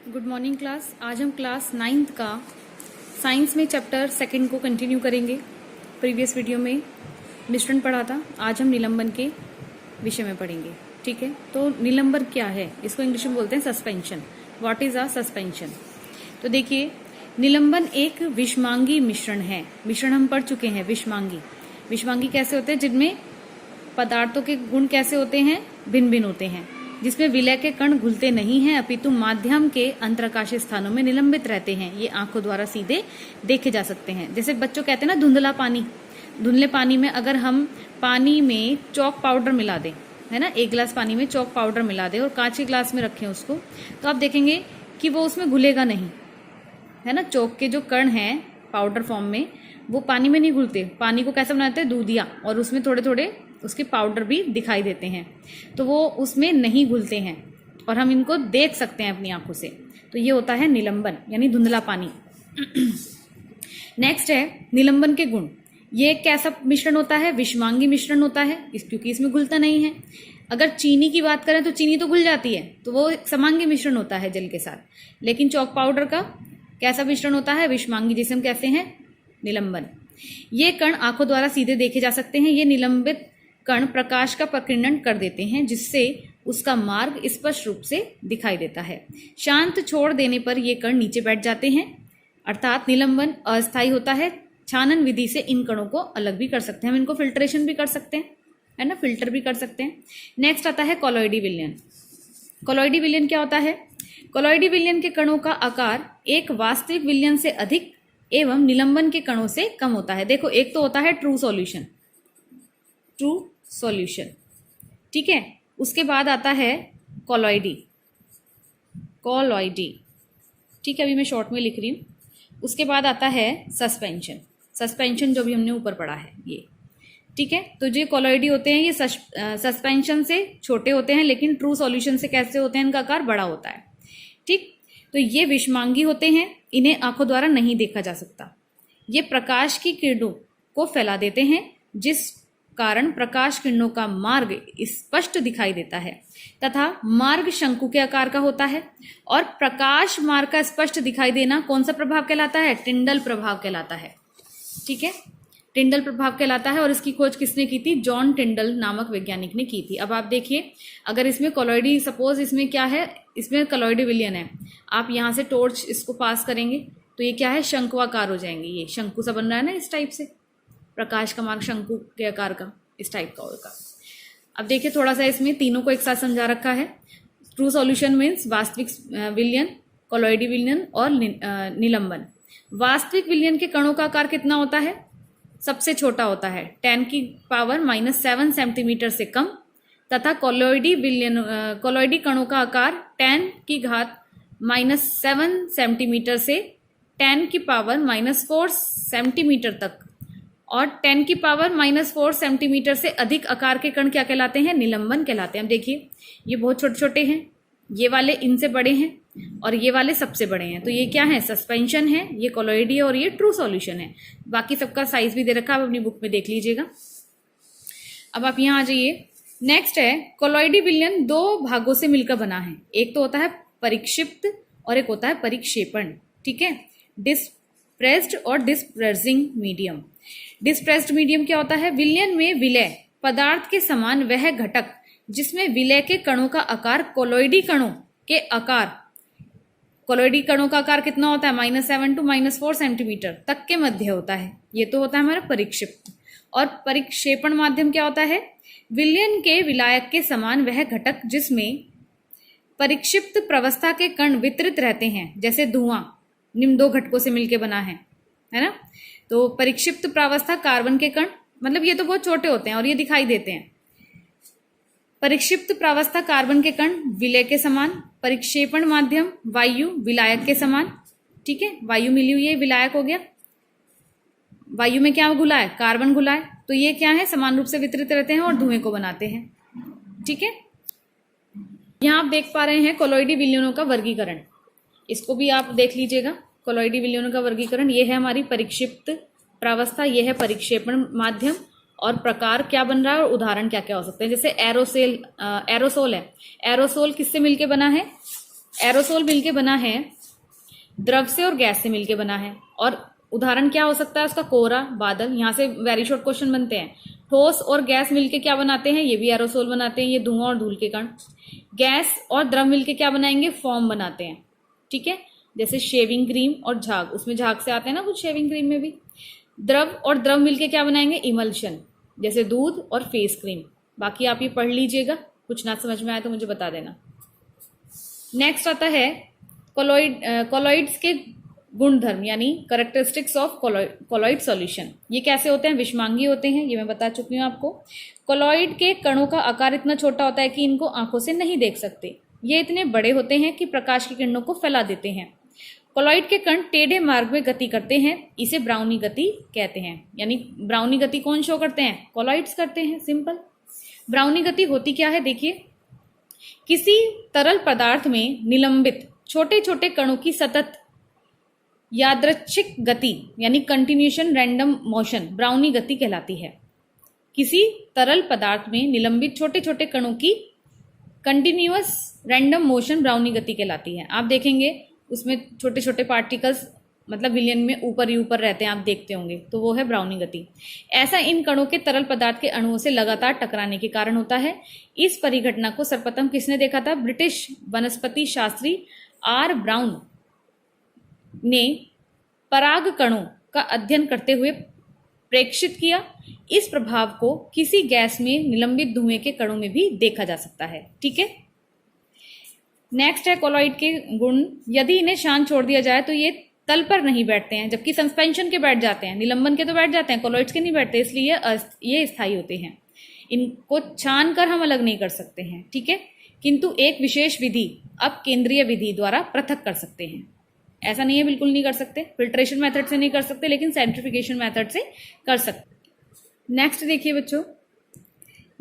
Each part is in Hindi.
Good morning class. आज हम क्लास 9th का साइंस में चैप्टर 2 को कंटिन्यू करेंगे। प्रीवियस वीडियो में मिश्रण पढ़ा था, आज हम निलंबन के विषय में पढ़ेंगे। ठीक है, तो निलंबन क्या है, इसको इंग्लिश में बोलते हैं suspension. What is a suspension? तो देखिए, निलंबन एक विषमांगी मिश्रण है। मिश्रण हम पढ़ चुके हैं। विषमांगी कैसे होते हैं? जिनमें पदार्थों के गुण कैसे होते हैं? भिन्न भिन्न होते हैं, जिसमें विलय के कण घुलते नहीं हैं अपितु माध्यम के अंतराकाशीय स्थानों में निलंबित रहते हैं। ये आंखों द्वारा सीधे देखे जा सकते हैं। जैसे बच्चों कहते हैं ना, धुंधला पानी। धुंधले पानी में अगर हम पानी में चॉक पाउडर मिला दें, है ना, 1 गिलास पानी में चॉक पाउडर मिला दें और कांच के गिलास में रखें उसको, तो आप देखेंगे कि वो उसमें घुलेगा नहीं, है ना। चॉक के जो कण हैं पाउडर फॉर्म में, वो पानी में नहीं घुलते। पानी को कैसे बनाते हैं? दूधिया, और उसमें थोड़े थोड़े उसके पाउडर भी दिखाई देते हैं, तो वो उसमें नहीं घुलते हैं और हम इनको देख सकते हैं अपनी आंखों से। तो ये होता है निलंबन, यानी धुंधला पानी। नेक्स्ट है निलंबन के गुण। ये कैसा मिश्रण होता है? विषमांगी मिश्रण होता है, क्योंकि इसमें घुलता नहीं है। अगर चीनी की बात करें तो चीनी तो घुल जाती है, तो वो एक समांगी मिश्रण होता है जल के साथ। लेकिन चॉक पाउडर का कैसा मिश्रण होता है? विषमांगी, जिसे हम कहते हैं निलंबन। ये कण आंखों द्वारा सीधे देखे जा सकते हैं। ये निलंबित कण प्रकाश का प्रकीर्णन कर देते हैं, जिससे उसका मार्ग स्पष्ट रूप से दिखाई देता है। शांत छोड़ देने पर ये कण नीचे बैठ जाते हैं, अर्थात निलंबन अस्थायी होता है। छानन विधि से इन कणों को अलग भी कर सकते हैं, हम इनको फिल्ट्रेशन भी कर सकते हैं, है ना, फिल्टर भी कर सकते हैं। नेक्स्ट आता है कोलॉइडी विलयन। कोलॉइडी विलयन क्या होता है? कोलॉइडी विलयन के कणों का आकार एक वास्तविक विलयन से अधिक एवं निलंबन के कणों से कम होता है। देखो, एक तो होता है ट्रू सॉल्यूशन, ठीक है। उसके बाद आता है कोलॉइडी, ठीक है, अभी मैं शॉर्ट में लिख रही हूं। उसके बाद आता है सस्पेंशन, जो भी हमने ऊपर पढ़ा है ये, ठीक है। तो जो कोलॉइडी होते हैं ये सस्पेंशन से छोटे होते हैं, लेकिन ट्रू सॉल्यूशन से कैसे होते हैं? इनका आकार बड़ा होता है, ठीक। तो ये विषमांगी होते हैं, इन्हें आंखों द्वारा नहीं देखा जा सकता। ये प्रकाश की किरणों को फैला देते हैं, जिस कारण प्रकाश किरणों का मार्ग स्पष्ट दिखाई देता है, तथा मार्ग शंकु के आकार का होता है। और प्रकाश मार्ग का स्पष्ट दिखाई देना कौन सा प्रभाव कहलाता है? टिंडल प्रभाव कहलाता है, ठीक है। टिंडल प्रभाव कहलाता है, और इसकी खोज किसने की थी? जॉन टिंडल नामक वैज्ञानिक ने की थी। अब आप देखिए, अगर इसमें कोलॉइडी, सपोज इसमें क्या है, इसमें कोलॉइडी विलयन है, आप यहाँ से टॉर्च इसको पास करेंगे तो ये क्या है? शंकुआकार हो जाएंगे। ये शंकु सा बन रहा है ना, इस टाइप से, प्रकाश का मार्ग शंकु के आकार का, इस टाइप का होगा। अब देखिए, थोड़ा सा इसमें तीनों को एक साथ समझा रखा है। ट्रू सॉल्यूशन मीन्स वास्तविक विलयन, कोलॉइडी विलयन और निलंबन। वास्तविक विलयन के कणों का आकार कितना होता है? सबसे छोटा होता है, 10⁻⁻7 सेंटीमीटर से कम, तथा कोलॉइडी कणों का आकार 10⁻⁻7 सेंटीमीटर से 10⁻⁻4 सेंटीमीटर तक, और 10⁻⁻4 सेंटीमीटर से अधिक आकार के कण क्या कहलाते हैं? निलंबन कहलाते हैं। अब देखिए, ये बहुत छोटे छोटे हैं, ये वाले इनसे बड़े हैं, और ये वाले सबसे बड़े हैं। तो ये क्या है? सस्पेंशन है, ये कोलॉइडी है, और ये ट्रू सॉल्यूशन है। बाकी सबका साइज भी दे रखा है, आप अपनी बुक में देख लीजिएगा। अब आप यहाँ आ जाइए। नेक्स्ट है कोलॉइडी विलयन 2 भागों से मिलकर बना है। एक तो होता है परिक्षिप्त और एक होता है परिक्षेपण, ठीक है। डिस्प्रेस्ड और डिस्पर्सिंग मीडियम। डिस्प्रेस्ड मीडियम क्या होता है? विलयन में विलय पदार्थ के समान वह घटक जिसमें विलय के कणों का आकार कोलॉइडी कणों का आकार कितना होता है? -7 to -4 सेंटीमीटर तक के मध्य होता है। ये तो होता है हमारा परिक्षिप्त। और परिक्षेपण माध्यम क्या होता है? विलयन के विलायक के समान वह घटक जिसमें परिक्षिप्त प्रवस्था के कण वितरित रहते हैं, जैसे धुआं निम्न 2 घटकों से मिलकर बना है ना। तो परिक्षिप्त प्रावस्था कार्बन के कण, मतलब ये तो बहुत छोटे होते हैं और ये दिखाई देते हैं। परिक्षिप्त प्रावस्था कार्बन के कण विलय के समान, परिक्षेपण माध्यम वायु विलायक के समान, ठीक है। वायु मिली हुई है, विलायक हो गया। वायु में क्या घुला है? कार्बन घुला है। तो ये क्या है? समान रूप से वितरित रहते हैं और धुएं को बनाते हैं, ठीक है। यहाँ आप देख पा रहे हैं कोलॉइडी विलयनों का वर्गीकरण, इसको भी आप देख लीजिएगा। कोलॉइडी विलयनों का वर्गीकरण, ये है हमारी परिक्षिप्त प्रावस्था, ये है परिक्षेपण माध्यम, और प्रकार क्या बन रहा है और उदाहरण क्या क्या हो सकते हैं। जैसे एरोसोल है, एरोसोल किससे मिलके बना है? एरोसोल मिलके बना है, द्रव से और गैस से मिलके बना है। और उदाहरण क्या हो सकता है उसका? कोहरा, बादल। यहाँ से वेरी शॉर्ट क्वेश्चन बनते हैं। ठोस और गैस मिलके क्या बनाते हैं? ये भी एरोसोल बनाते हैं, ये धुआं और धूल के कण। गैस और द्रव मिलके क्या बनाएंगे? फॉर्म बनाते हैं। ठीक है, जैसे शेविंग क्रीम और झाग, उसमें झाग से आते हैं ना कुछ शेविंग क्रीम में भी। द्रव और द्रव मिलके क्या बनाएंगे? इमल्शन, जैसे दूध और फेस क्रीम। बाकी आप ये पढ़ लीजिएगा, कुछ ना समझ में आए तो मुझे बता देना। नेक्स्ट आता है कोलॉइड्स के गुण धर्म, यानी करेक्टरिस्टिक्स ऑफ कोलॉइड सॉल्यूशन। ये कैसे होते हैं? विषमांगी होते हैं, ये मैं बता चुकी हूँ आपको। कोलॉइड के कणों का आकार इतना छोटा होता है कि इनको आंखों से नहीं देख सकते। ये इतने बड़े होते हैं कि प्रकाश की किरणों को फैला देते हैं। कोलॉइड के कण टेढ़े मार्ग में गति करते हैं, इसे ब्राउनी गति कहते हैं। यानी ब्राउनी गति कौन शो करते हैं? कोलॉइड्स करते हैं, सिंपल। ब्राउनी गति होती क्या है? देखिए, किसी तरल पदार्थ में निलंबित छोटे छोटे कणों की सतत यादृच्छिक गति, यानी कंटिन्यूएशन रैंडम मोशन, ब्राउनी गति कहलाती है। किसी तरल पदार्थ में निलंबित छोटे छोटे कणों की कंटिन्यूअस रैंडम मोशन ब्राउनी गति कहलाती है। आप देखेंगे उसमें छोटे छोटे पार्टिकल्स, मतलब विलयन में ऊपर ही ऊपर रहते हैं, आप देखते होंगे, तो वो है ब्राउनी गति। ऐसा इन कणों के तरल पदार्थ के अणुओं से लगातार टकराने के कारण होता है। इस परिघटना को सर्वप्रथम किसने देखा था? ब्रिटिश वनस्पति शास्त्री आर ब्राउन ने पराग कणों का अध्ययन करते हुए प्रेक्षित किया। इस प्रभाव को किसी गैस में निलंबित धुएं के कणों में भी देखा जा सकता है। ठीक है, नेक्स्ट है कोलॉइड के गुण। यदि इन्हें शांत छोड़ दिया जाए तो ये तल पर नहीं बैठते हैं, जबकि सस्पेंशन के बैठ जाते हैं। निलंबन के तो बैठ जाते हैं, कोलॉइड्स के नहीं बैठते, इसलिए ये स्थायी होते हैं। इनको छान कर हम अलग नहीं कर सकते हैं। ठीक है, किंतु एक विशेष विधि, अब केंद्रीय विधि द्वारा पृथक कर सकते हैं। ऐसा नहीं है बिल्कुल नहीं कर सकते, फिल्ट्रेशन मेथड से नहीं कर सकते, लेकिन सेंट्रीफिकेशन मेथड से कर सकते। नेक्स्ट देखिए बच्चों,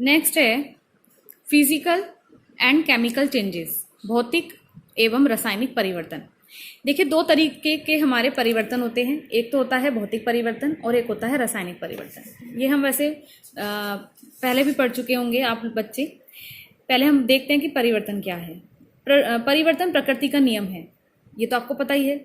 नेक्स्ट है फिजिकल एंड केमिकल चेंजेस, भौतिक एवं रासायनिक परिवर्तन। देखिए, दो तरीके के हमारे परिवर्तन होते हैं, एक तो होता है भौतिक परिवर्तन और एक होता है रासायनिक परिवर्तन। ये हम वैसे पहले भी पढ़ चुके होंगे आप बच्चे। पहले हम देखते हैं कि परिवर्तन क्या है। परिवर्तन प्रकृति का नियम है, ये तो आपको पता ही है।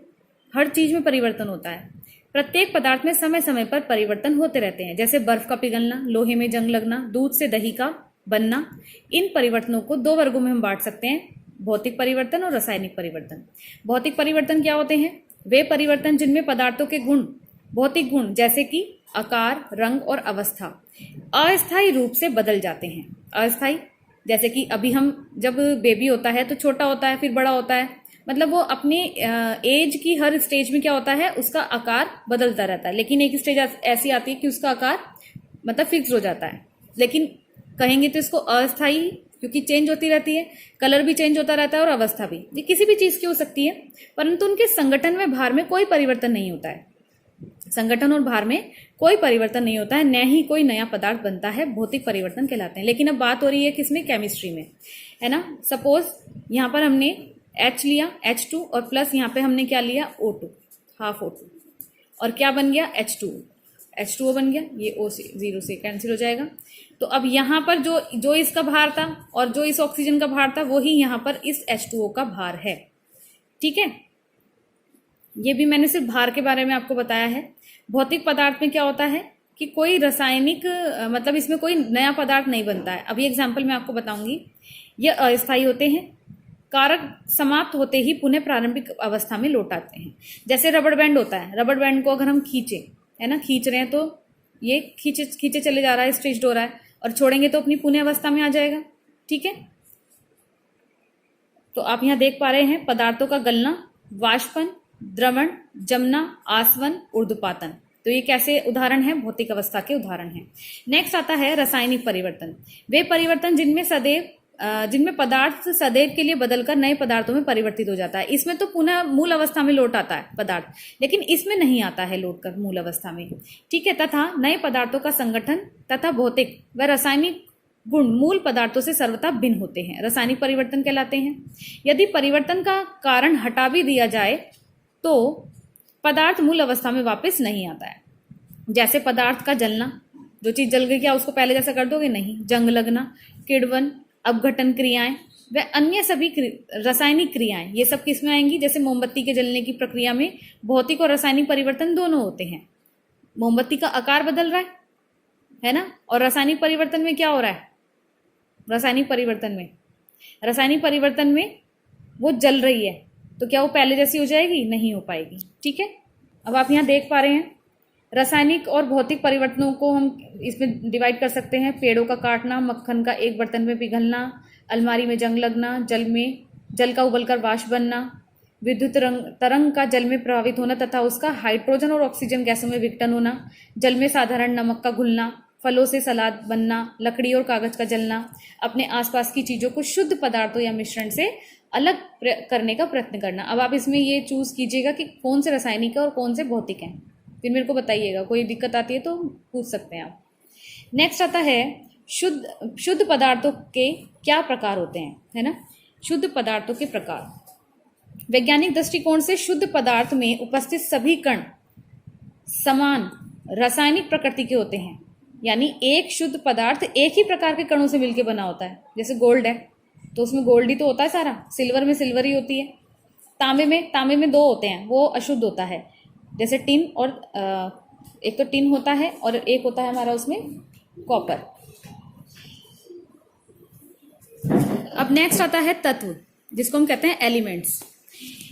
हर चीज में परिवर्तन होता है। प्रत्येक पदार्थ में समय समय पर परिवर्तन होते रहते हैं, जैसे बर्फ का पिघलना, लोहे में जंग लगना, दूध से दही का बनना। इन परिवर्तनों को दो वर्गों में हम बांट सकते हैं, भौतिक परिवर्तन और रासायनिक परिवर्तन। भौतिक परिवर्तन क्या होते हैं? वे परिवर्तन जिनमें पदार्थों के गुण, भौतिक गुण जैसे कि आकार, रंग और अवस्था अस्थायी रूप से बदल जाते हैं। अस्थायी, जैसे कि अभी हम जब बेबी होता है तो छोटा होता है, फिर बड़ा होता है, मतलब वो अपने एज की हर स्टेज में क्या होता है, उसका आकार बदलता रहता है। लेकिन एक स्टेज ऐसी आती है कि उसका आकार मतलब फिक्स हो जाता है। लेकिन कहेंगे तो इसको अस्थायी, क्योंकि चेंज होती रहती है, कलर भी चेंज होता रहता है और अवस्था भी। ये किसी भी चीज की हो सकती है, परंतु उनके संगठन में, भार में कोई परिवर्तन नहीं होता है। संगठन और भार में कोई परिवर्तन नहीं होता है, न ही कोई नया पदार्थ बनता है। भौतिक परिवर्तन कहलाते हैं। लेकिन अब बात हो रही है किसमें? केमिस्ट्री में, है ना। सपोज यहाँ पर हमने H लिया, H2, और प्लस यहाँ पे हमने क्या लिया? O2, हाफ O2, और क्या बन गया? H2O बन गया। ये O से 0 से कैंसिल हो जाएगा। तो अब यहाँ पर जो इसका भार था और जो इस ऑक्सीजन का भार था, वो ही यहाँ पर इस H2O का भार है। ठीक है, ये भी मैंने सिर्फ भार के बारे में आपको बताया है। भौतिक पदार्थ में क्या होता है कि कोई रासायनिक, मतलब इसमें कोई नया पदार्थ नहीं बनता है। अभी एग्जाम्पल मैं आपको बताऊंगी। ये अस्थायी होते हैं, कारक समाप्त होते ही पुनः प्रारंभिक अवस्था में लौट आते हैं। जैसे रबड़ बैंड होता है, रबड़ बैंड को अगर हम खींचे, है ना, खींच रहे हैं तो ये खींचे चले जा रहा है, स्ट्रेच्ड हो रहा है, और छोड़ेंगे तो अपनी पुनः अवस्था में आ जाएगा। ठीक है, तो आप यहाँ देख पा रहे हैं पदार्थों का गलना, वाष्पन, द्रवण, जमना, आसवन, ऊर्ध्वपातन। तो ये कैसे उदाहरण है? भौतिक अवस्था के उदाहरण है। नेक्स्ट आता है रासायनिक परिवर्तन। वे परिवर्तन जिनमें पदार्थ सदैव के लिए बदलकर नए पदार्थों में परिवर्तित हो जाता है। इसमें तो पुनः मूल अवस्था में लौट आता है पदार्थ, लेकिन इसमें नहीं आता है लौट कर मूल अवस्था में। ठीक है, तथा नए पदार्थों का संगठन तथा भौतिक व रासायनिक गुण मूल पदार्थों से सर्वथा भिन्न होते हैं, रासायनिक परिवर्तन कहलाते हैं। यदि परिवर्तन का कारण हटा भी दिया जाए तो पदार्थ मूल अवस्था में वापस नहीं आता है। जैसे पदार्थ का जलना, जो चीज जल गई क्या उसको पहले जैसा कर दोगे? नहीं। जंग लगना, किण्वन, अपघटन क्रियाएं, व अन्य सभी रासायनिक क्रियाएं, ये सब किसमें आएंगी? जैसे मोमबत्ती के जलने की प्रक्रिया में भौतिक और रासायनिक परिवर्तन दोनों होते हैं। मोमबत्ती का आकार बदल रहा है ना, और रासायनिक परिवर्तन में क्या हो रहा है? रासायनिक परिवर्तन में वो जल रही है, तो क्या वो पहले जैसी हो जाएगी? नहीं हो पाएगी। ठीक है, अब आप यहाँ देख पा रहे हैं रासायनिक और भौतिक परिवर्तनों को हम इसमें डिवाइड कर सकते हैं। पेड़ों का काटना, मक्खन का एक बर्तन में पिघलना, अलमारी में जंग लगना, जल का उबलकर वाष्प बनना, विद्युत तरंग का जल में प्रभावित होना तथा उसका हाइड्रोजन और ऑक्सीजन गैसों में विघटन होना, जल में साधारण नमक का घुलना, फलों से सलाद बनना, लकड़ी और कागज का जलना, अपने आसपास की चीजों को शुद्ध पदार्थों या मिश्रण से अलग करने का प्रयत्न करना। अब आप इसमें ये चूज कीजिएगा कि कौन से रासायनिक है और कौन से भौतिक हैं, फिर मेरे को बताइएगा। कोई दिक्कत आती है तो पूछ सकते हैं आप। नेक्स्ट आता है शुद्ध पदार्थों के क्या प्रकार होते हैं, है ना। शुद्ध पदार्थों के प्रकार, वैज्ञानिक दृष्टिकोण से शुद्ध पदार्थ में उपस्थित सभी कण समान रासायनिक प्रकृति के होते हैं। यानी एक शुद्ध पदार्थ एक ही प्रकार के कणों से मिलकर बना होता है। जैसे गोल्ड है तो उसमें गोल्ड ही तो होता है सारा, सिल्वर में सिल्वर ही होती है, तांबे में दो होते हैं, वो अशुद्ध होता है। जैसे टिन और एक तो टिन होता है और एक होता है हमारा उसमें कॉपर। अब नेक्स्ट आता है तत्व, जिसको हम कहते हैं एलिमेंट्स।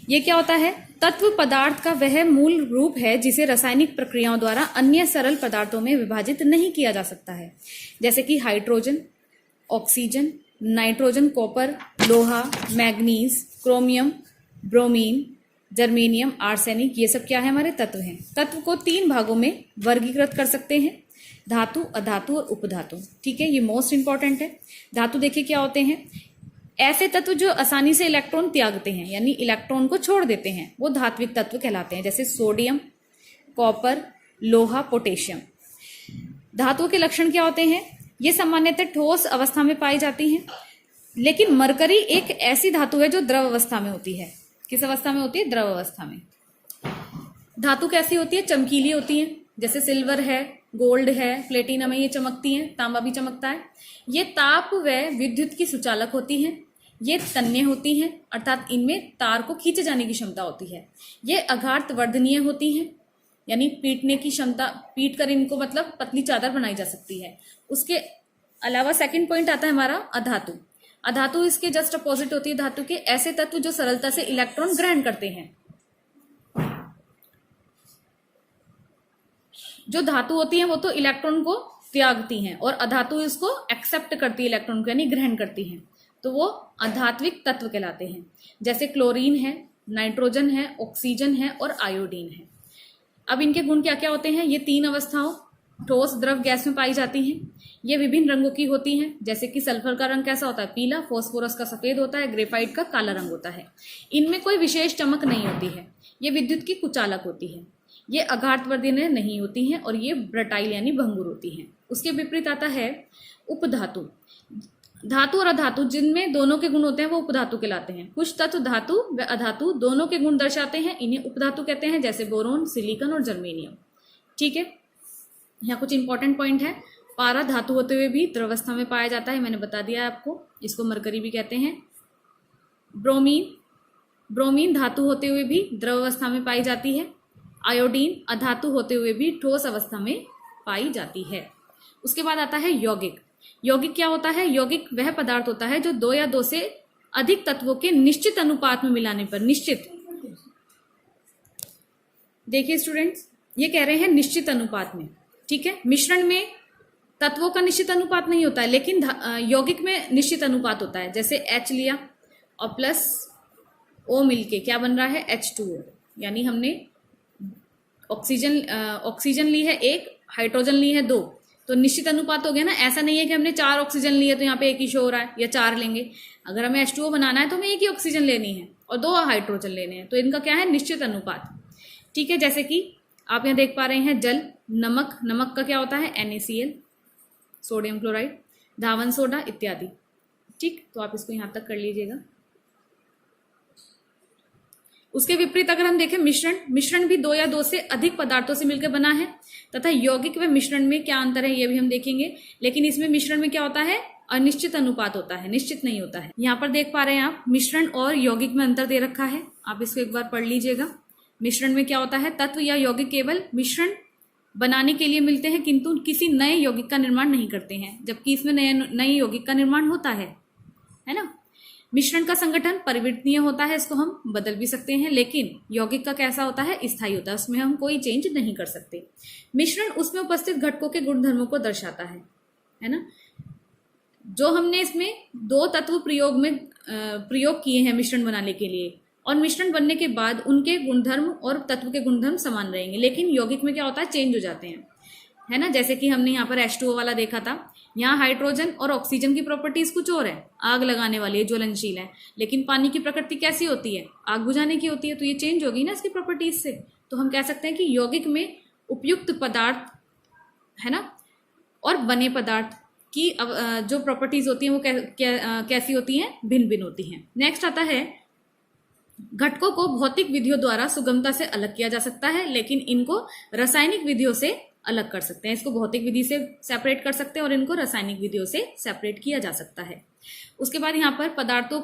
ये क्या होता है? तत्व पदार्थ का वह मूल रूप है जिसे रासायनिक प्रक्रियाओं द्वारा अन्य सरल पदार्थों में विभाजित नहीं किया जा सकता है। जैसे कि हाइड्रोजन, ऑक्सीजन, नाइट्रोजन, कॉपर, लोहा, manganese, chromium, bromine, germanium, arsenic, ये सब क्या है? हमारे तत्व हैं। तत्व को 3 भागों में वर्गीकृत कर सकते हैं, धातु, अधातु और उपधातु। ठीक है, ये मोस्ट इंपॉर्टेंट है। धातु देखिए क्या होते हैं? ऐसे तत्व जो आसानी से इलेक्ट्रॉन त्यागते हैं, यानी इलेक्ट्रॉन को छोड़ देते हैं, वो धात्विक तत्व कहलाते हैं। जैसे सोडियम, कॉपर, लोहा, पोटेशियम। धातुओं के लक्षण क्या होते हैं? ये सामान्यतः ठोस अवस्था में पाई जाती हैं, लेकिन मरकरी एक ऐसी धातु है जो द्रव अवस्था में होती है। किस अवस्था में होती है? द्रव अवस्था में। धातु कैसी होती है? चमकीली होती है। जैसे सिल्वर है, गोल्ड है, प्लेटिनम है, ये चमकती हैं, तांबा भी चमकता है। ये ताप व विद्युत की सुचालक होती हैं। ये तन्य होती हैं, अर्थात इनमें तार को खींचे जाने की क्षमता होती है। ये अघात वर्धनीय होती हैं, यानी पीटने की क्षमता, पीट कर इनको मतलब पतली चादर बनाई जा सकती है। उसके अलावा सेकंड पॉइंट आता है हमारा अधातु। अधातु इसके जस्ट अपोजिट होती है धातु के। ऐसे तत्व जो सरलता से इलेक्ट्रॉन ग्रहण करते हैं। जो धातु होती है वो तो इलेक्ट्रॉन को त्यागती हैं और अधातु इसको एक्सेप्ट करती है, इलेक्ट्रॉन को यानी ग्रहण करती हैं, तो वो अधात्विक तत्व कहलाते हैं। जैसे क्लोरीन है, नाइट्रोजन है, ऑक्सीजन है और आयोडीन है। अब इनके गुण क्या क्या होते हैं? ये 3 अवस्थाओं ठोस, द्रव, गैस में पाई जाती हैं। ये विभिन्न रंगों की होती हैं। जैसे कि सल्फर का रंग कैसा होता है? पीला, फास्फोरस का सफेद होता है, ग्रेफाइट का काला रंग होता है। इनमें कोई विशेष चमक नहीं होती है। ये विद्युत की कुचालक होती है। ये अघातवर्धनीय नहीं होती हैं और ये ब्रटाइल यानी भंगुर होती हैं। उसके विपरीत आता है उपधातु। धातु और अधातु जिनमें दोनों के गुण होते हैं वो उपधातु कहलाते हैं। कुछ तत्व धातु व अधातु दोनों के गुण दर्शाते हैं, इन्हें उपधातु कहते हैं। जैसे बोरोन, सिलिकॉन और जर्मेनियम। ठीक है, यहाँ कुछ इंपॉर्टेंट पॉइंट है। पारा धातु होते हुए भी द्रवस्था में पाया जाता है, मैंने बता दिया है आपको, इसको मरकरी भी कहते हैं। ब्रोमीन धातु होते हुए भी द्रव अवस्था में पाई जाती है। आयोडीन अधातु होते हुए भी ठोस अवस्था में पाई जाती है। उसके बाद आता है यौगिक। यौगिक क्या होता है? यौगिक वह पदार्थ होता है जो 2 या 2 से अधिक तत्वों के निश्चित अनुपात में मिलाने पर, निश्चित, देखिए स्टूडेंट्स ये कह रहे हैं निश्चित अनुपात में। ठीक है, मिश्रण में तत्वों का निश्चित अनुपात नहीं होता है, लेकिन यौगिक में निश्चित अनुपात होता है। जैसे H लिया और प्लस O मिलके क्या बन रहा है? H2O। यानी हमने ऑक्सीजन ली है 1, हाइड्रोजन ली है 2, तो निश्चित अनुपात हो गया ना। ऐसा नहीं है कि हमने 4 ऑक्सीजन लिए तो यहाँ पे 1 ही शो हो रहा है, या 4 लेंगे। अगर हमें H2O बनाना है तो हमें 1 ही ऑक्सीजन लेनी है और 2 हाइड्रोजन लेने हैं, तो इनका क्या है? निश्चित अनुपात। ठीक है, जैसे कि आप यहाँ देख पा रहे हैं जल, नमक का क्या होता है? NaCl, सोडियम क्लोराइड, धावन सोडा इत्यादि। ठीक, तो आप इसको यहाँ तक कर लीजिएगा। उसके विपरीत अगर हम देखें मिश्रण भी 2 या 2 से अधिक पदार्थों से मिलकर बना है, तथा यौगिक व मिश्रण में क्या अंतर है ये भी हम देखेंगे। लेकिन इसमें मिश्रण में क्या होता है? अनिश्चित अनुपात होता है, निश्चित नहीं होता है। यहाँ पर देख पा रहे हैं आप मिश्रण और यौगिक में अंतर दे रखा है, आप इसको एक बार पढ़ लीजिएगा। मिश्रण में क्या होता है, तत्व या यौगिक केवल मिश्रण बनाने के लिए मिलते हैं किंतु किसी नए यौगिक का निर्माण नहीं करते हैं, जबकि इसमें नए यौगिक का निर्माण होता है ना। मिश्रण का संगठन परिवर्तनीय होता है, इसको हम बदल भी सकते हैं, लेकिन यौगिक का कैसा होता है, स्थायी होता है, उसमें हम कोई चेंज नहीं कर सकते। मिश्रण उसमें उपस्थित घटकों के गुणधर्मों को दर्शाता है ना। जो हमने इसमें दो तत्व प्रयोग किए हैं मिश्रण बनाने के लिए, और मिश्रण बनने के बाद उनके गुणधर्म और तत्व के गुणधर्म समान रहेंगे, लेकिन यौगिक में क्या होता है, चेंज हो जाते हैं, है ना। जैसे कि हमने यहाँ पर H2O वाला देखा था, यहाँ हाइड्रोजन और ऑक्सीजन की प्रॉपर्टीज कुछ और है, आग लगाने वाली है, ज्वलनशील है, लेकिन पानी की प्रकृति कैसी होती है, आग बुझाने की होती है, तो ये चेंज होगी ना इसकी प्रॉपर्टीज से। तो हम कह सकते हैं कि यौगिक में उपयुक्त पदार्थ, है ना, और बने पदार्थ की जो प्रॉपर्टीज होती हैं वो कैसी होती हैं, भिन्न भिन्न होती हैं। नेक्स्ट आता है, घटकों को भौतिक विधियों द्वारा सुगमता से अलग किया जा सकता है, लेकिन इनको रासायनिक विधियों से अलग कर सकते हैं। इसको भौतिक विधि से सेपरेट कर सकते हैं और इनको रासायनिक विधियों से सेपरेट किया जा सकता है। उसके बाद यहाँ पर पदार्थों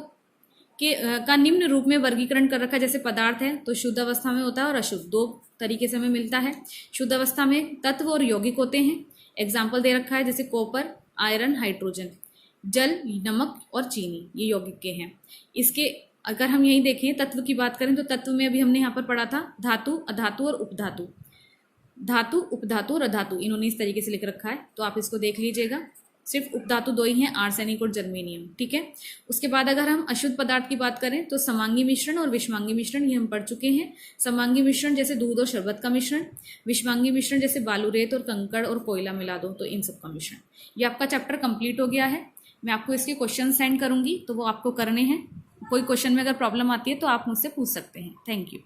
का निम्न रूप में वर्गीकरण कर रखा है। जैसे पदार्थ है तो शुद्ध अवस्था में होता है और अशुद्ध, दो तरीके से हमें मिलता है। शुद्ध अवस्था में तत्व और यौगिक होते हैं, एग्जाम्पल दे रखा है, जैसे कॉपर, आयरन, हाइड्रोजन, जल, नमक और चीनी, ये यौगिक के हैं। इसके अगर हम यही देखें तत्व की बात करें तो तत्व में अभी हमने यहाँ पर पढ़ा था धातु, अधातु और उपधातु, धातु, उपधातु और अधातु, इन्होंने इस तरीके से लिख रखा है, तो आप इसको देख लीजिएगा। सिर्फ उपधातु दो ही हैं, आर्सेनिक और जर्मेनियम, ठीक है। उसके बाद अगर हम अशुद्ध पदार्थ की बात करें तो समांगी मिश्रण और विषमांगी मिश्रण, ये हम पढ़ चुके हैं। समांगी मिश्रण जैसे दूध और शरबत का मिश्रण, विषमांगी मिश्रण जैसे बालू, रेत और कंकड़ और कोयला मिला दो, तो इन सब का मिश्रण। ये आपका चैप्टर कंप्लीट हो गया है। मैं आपको इसके क्वेश्चन सेंड करूंगी, तो वो आपको करने हैं। कोई क्वेश्चन में अगर प्रॉब्लम आती है तो आप मुझसे पूछ सकते हैं। Thank you.